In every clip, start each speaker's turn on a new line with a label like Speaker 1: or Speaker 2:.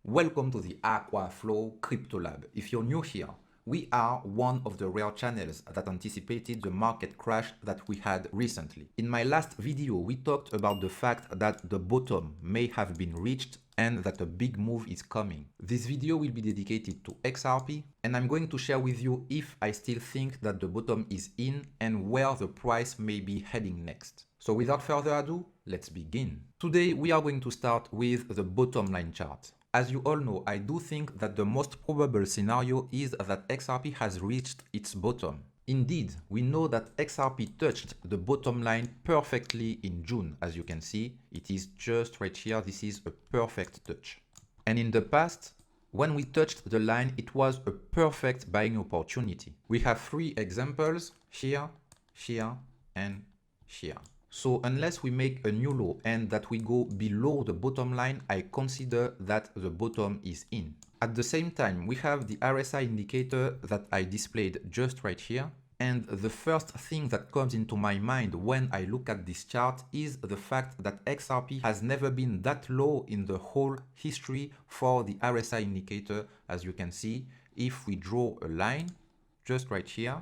Speaker 1: Welcome to the Aquaflow Crypto Lab. If you're new here, we are one of the rare channels that anticipated the market crash that we had recently. In my last video, we talked about the fact that the bottom may have been reached and that a big move is coming. This video will be dedicated to XRP, and I'm going to share with you if I still think that the bottom is in and where the price may be heading next. So without further ado, let's begin. Today we are going to start with the bottom line chart. As you all know, I do think that the most probable scenario is that XRP has reached its bottom. Indeed, we know that XRP touched the bottom line perfectly in June. As you can see, it is just right here. This is a perfect touch. And in the past, when we touched the line, it was a perfect buying opportunity. We have three examples here, here, and here. So unless we make a new low and that we go below the bottom line, I consider that the bottom is in. At the same time, we have the RSI indicator that I displayed just right here. And the first thing that comes into my mind when I look at this chart is the fact that XRP has never been that low in the whole history for the RSI indicator. As you can see, if we draw a line just right here,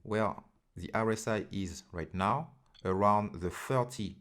Speaker 1: where the RSI is right now, around the 30%,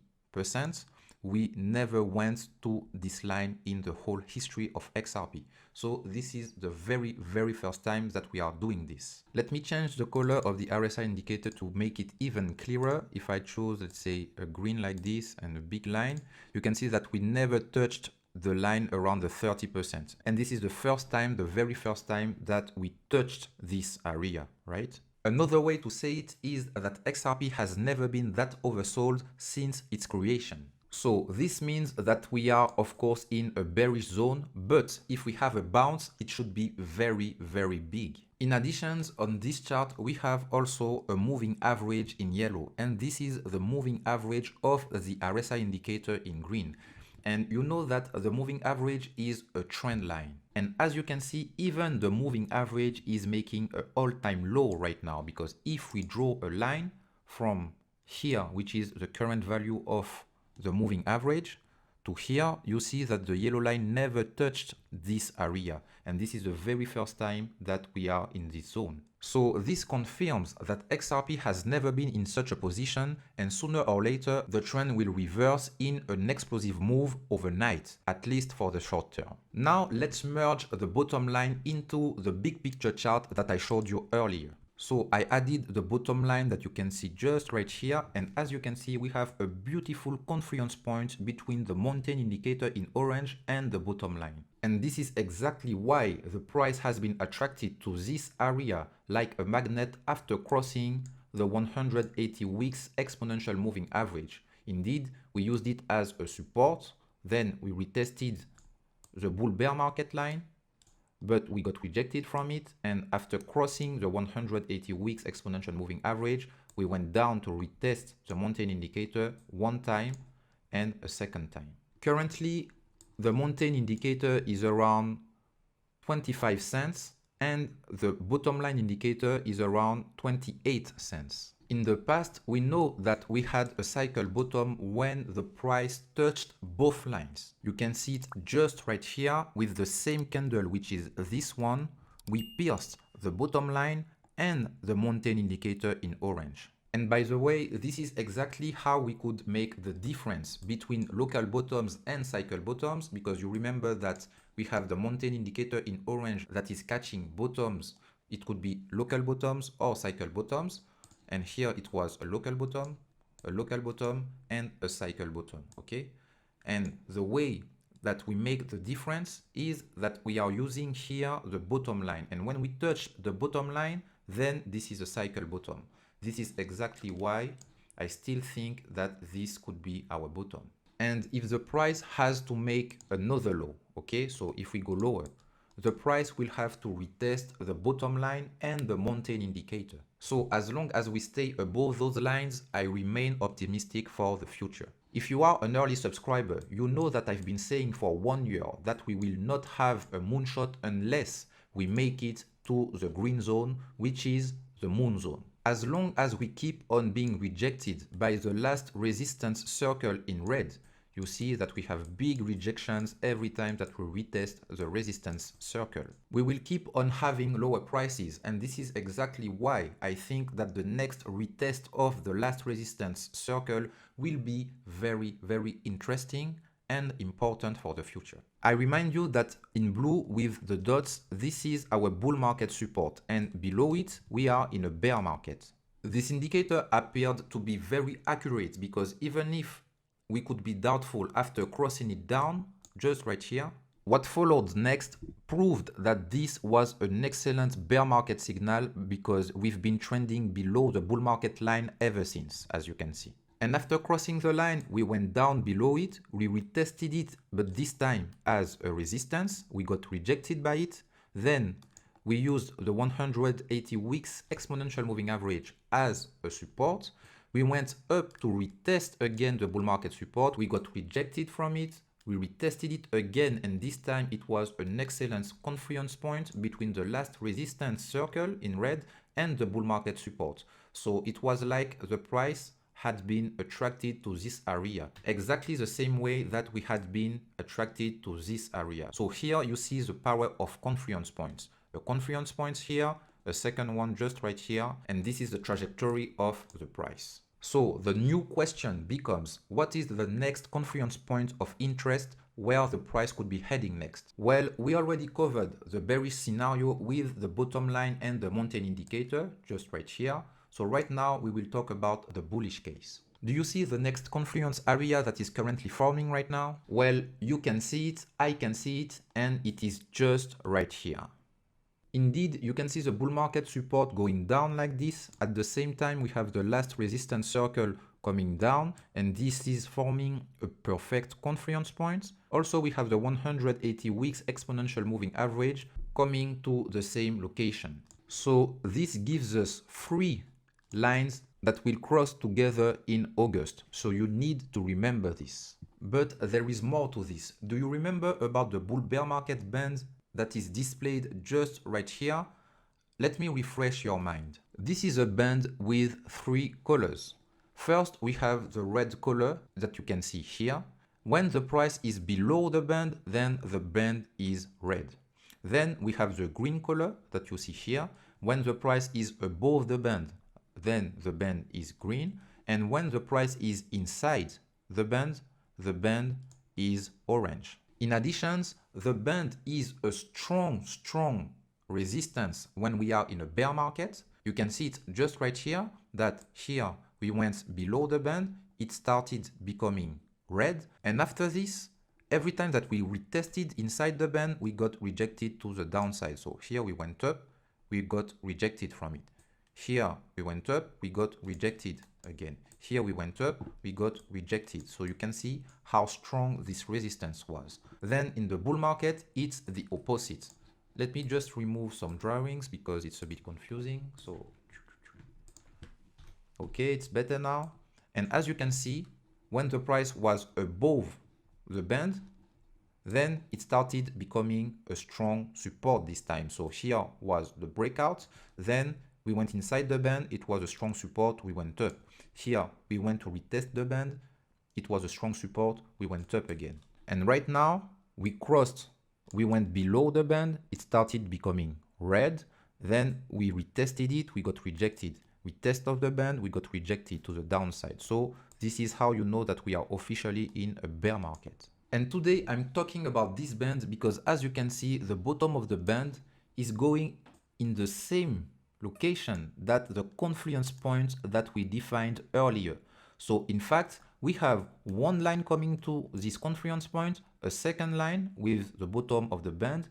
Speaker 1: we never went to this line in the whole history of XRP. So this is the very first time that we are doing this. Let me change the color of the RSI indicator to make it even clearer. If I choose, let's say, a green like this and a big line, you can see that we never touched the line around the 30%. And this is the first time, the very first time that we touched this area, right? Another way to say it is that XRP has never been that oversold since its creation. So this means that we are of course in a bearish zone, but if we have a bounce, it should be very big. In addition, on this chart, we have also a moving average in yellow, and this is the moving average of the RSI indicator in green. And you know that the moving average is a trend line. And as you can see, even the moving average is making an all-time low right now, because if we draw a line from here, which is the current value of the moving average, to here, you see that the yellow line never touched this area. And this is the very first time that we are in this zone. So this confirms that XRP has never been in such a position, and sooner or later, the trend will reverse in an explosive move overnight, at least for the short term. Now let's merge the bottom line into the big picture chart that I showed you earlier. So I added the bottom line that you can see just right here, and as you can see, we have a beautiful confluence point between the mountain indicator in orange and the bottom line. And this is exactly why the price has been attracted to this area like a magnet after crossing the 180 weeks exponential moving average. Indeed, we used it as a support, then we retested the bull bear market line, but we got rejected from it, and after crossing the 180 weeks exponential moving average, we went down to retest the mountain indicator one time and a second time. Currently, the mountain indicator is around 25 cents and the bottom line indicator is around 28 cents. In the past, we know that we had a cycle bottom when the price touched both lines. You can see it just right here with the same candle, which is this one. We pierced the bottom line and the mountain indicator in orange. And by the way, this is exactly how we could make the difference between local bottoms and cycle bottoms, because you remember that we have the mountain indicator in orange that is catching bottoms. It could be local bottoms or cycle bottoms. And here it was a local bottom, and a cycle bottom, okay? And the way that we make the difference is that we are using here the bottom line. And when we touch the bottom line, then this is a cycle bottom. This is exactly why I still think that this could be our bottom. And if the price has to make another low, okay? So if we go lower, the price will have to retest the bottom line and the mountain indicator. So as long as we stay above those lines, I remain optimistic for the future. If you are an early subscriber, you know that I've been saying for 1 year that we will not have a moonshot unless we make it to the green zone, which is the moon zone. As long as we keep on being rejected by the last resistance circle in red, you see that we have big rejections every time that we retest the resistance circle. We will keep on having lower prices, and this is exactly why I think that the next retest of the last resistance circle will be very interesting and important for the future. I remind you that in blue with the dots, this is our bull market support, and below it we are in a bear market. This indicator appeared to be very accurate because even if we could be doubtful after crossing it down, just right here, what followed next proved that this was an excellent bear market signal because we've been trending below the bull market line ever since, as you can see. And after crossing the line, we went down below it, we retested it, but this time as a resistance, we got rejected by it. Then we used the 180 weeks exponential moving average as a support. We went up to retest again the bull market support. We got rejected from it. We retested it again, and this time it was an excellent confluence point between the last resistance circle in red and the bull market support. So it was like the price had been attracted to this area, exactly the same way that we had been attracted to this area. So here you see the power of confluence points. A confluence point here, a second one just right here, and this is the trajectory of the price. So the new question becomes, what is the next confluence point of interest where the price could be heading next? Well, we already covered the bearish scenario with the bottom line and the mountain indicator just right here. So right now we will talk about the bullish case. Do you see the next confluence area that is currently forming right now? Well, you can see it, I can see it, and it is just right here. Indeed, you can see the bull market support going down like this. At the same time, we have the last resistance circle coming down, and this is forming a perfect confluence point. Also, we have the 180 weeks exponential moving average coming to the same location. So this gives us 3 lines that will cross together in August. So you need to remember this. But there is more to this. Do you remember about the bull bear market band that is displayed just right here? Let me refresh your mind. This is a band with 3 colors. First, we have the red color that you can see here. When the price is below the band, then the band is red. Then we have the green color that you see here. When the price is above the band, then the band is green. And when the price is inside the band is orange. In addition, the band is a strong resistance when we are in a bear market. You can see it just right here, that here we went below the band, it started becoming red. And after this, every time that we retested inside the band, we got rejected to the downside. So here we went up, we got rejected from it. Here we went up, we got rejected again. Here we went up, we got rejected. So you can see how strong this resistance was. Then in the bull market, it's the opposite. Let me just remove some drawings because it's a bit confusing. So, okay, it's better now. And as you can see, when the price was above the band, then it started becoming a strong support this time. So here was the breakout. Then we went inside the band. It was a strong support. We went up. Here we went to retest the band. It was a strong support. We went up again. And right now we crossed. We went below the band. It started becoming red. Then we retested it. We got rejected. Retest of the band. We got rejected to the downside. So this is how you know that we are officially in a bear market. And today I'm talking about this band because as you can see, the bottom of the band is going in the same location that the confluence point that we defined earlier. So in fact, we have one line coming to this confluence point, a second line with the bottom of the band,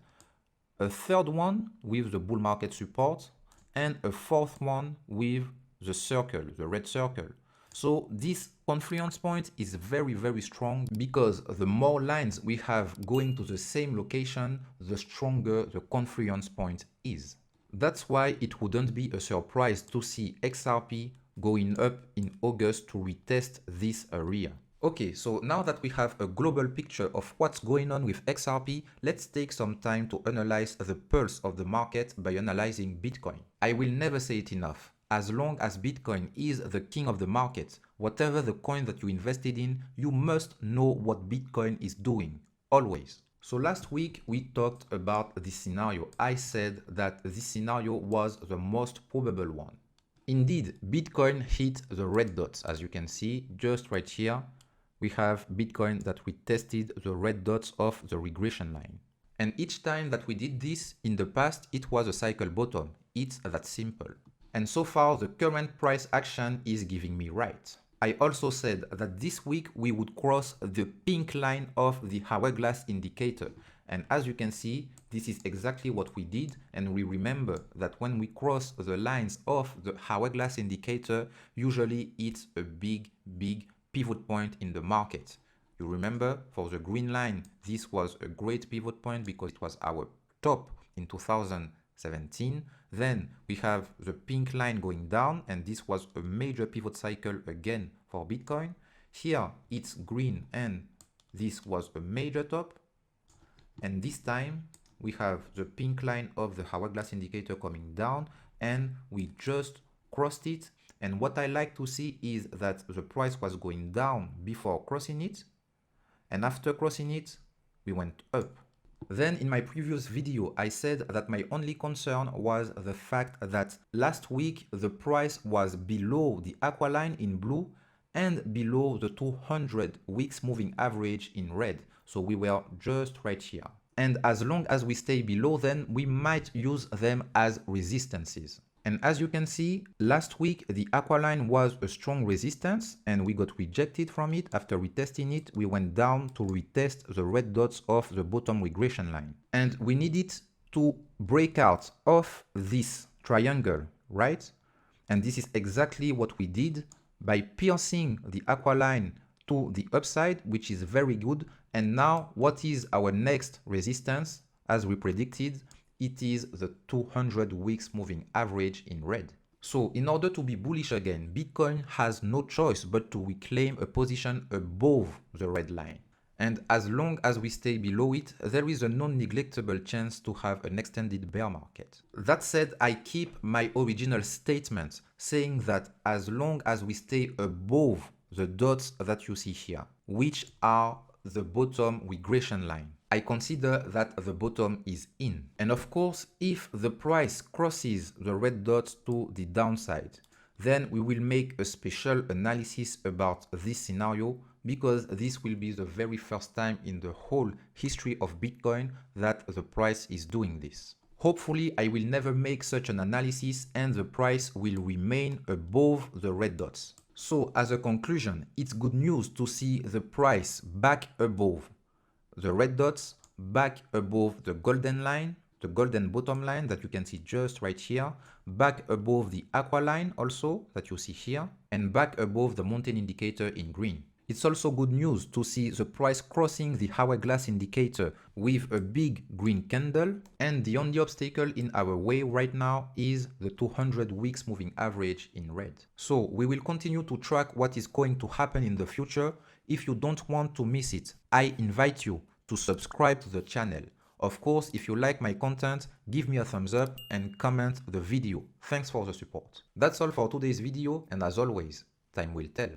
Speaker 1: a third one with the bull market support, and a fourth one with the circle, the red circle. So this confluence point is very strong because the more lines we have going to the same location, the stronger the confluence point is. That's why it wouldn't be a surprise to see XRP going up in August to retest this area. Okay, so now that we have a global picture of what's going on with XRP, let's take some time to analyze the pulse of the market by analyzing Bitcoin. I will never say it enough. as long as Bitcoin is the king of the market, whatever the coin that you invested in, you must know what Bitcoin is doing, always. So last week we talked about this scenario. I said that this scenario was the most probable one. Indeed, Bitcoin hit the red dots. As you can see, just right here, we have Bitcoin that we tested the red dots of the regression line. And each time that we did this in the past, it was a cycle bottom. It's that simple. And so far, the current price action is giving me right. I also said that this week we would cross the pink line of the Hourglass indicator. And as you can see, this is exactly what we did. And we remember that when we cross the lines of the Hourglass indicator, usually it's a big pivot point in the market. You remember, for the green line, this was a great pivot point because it was our top in 2017. Then we have the pink line going down, and this was a major pivot cycle again for Bitcoin. Here it's green, and this was a major top. And this time we have the pink line of the Hourglass indicator coming down, and we just crossed it. And what I like to see is that the price was going down before crossing it. And after crossing it, we went up. Then in my previous video, I said that my only concern was the fact that last week the price was below the aqua line in blue and below the 200 weeks moving average in red. So we were just right here. And as long as we stay below, then we might use them as resistances. And as you can see, last week the aqua line was a strong resistance and we got rejected from it. After retesting it, we went down to retest the red dots of the bottom regression line. And we needed to break out of this triangle, right? And this is exactly what we did by piercing the aqua line to the upside, which is very good. And now what is our next resistance? As we predicted, it is the 200 weeks moving average in red. So in order to be bullish again, Bitcoin has no choice but to reclaim a position above the red line. And as long as we stay below it, there is a non-neglectable chance to have an extended bear market. That said, I keep my original statement saying that as long as we stay above the dots that you see here, which are the bottom regression line, I consider that the bottom is in. And of course, if the price crosses the red dots to the downside, then we will make a special analysis about this scenario because this will be the very first time in the whole history of Bitcoin that the price is doing this. Hopefully, I will never make such an analysis and the price will remain above the red dots. So as a conclusion, it's good news to see the price back above the red dots, back above the golden line, the golden bottom line that you can see just right here, back above the aqua line also that you see here, and back above the mountain indicator in green. It's also good news to see the price crossing the hourglass indicator with a big green candle, and the only obstacle in our way right now is the 200 weeks moving average in red. So we will continue to track what is going to happen in the future. If you don't want to miss it, I invite you to subscribe to the channel. Of course, if you like my content, give me a thumbs up and comment the video. Thanks for the support. That's all for today's video, and as always, time will tell.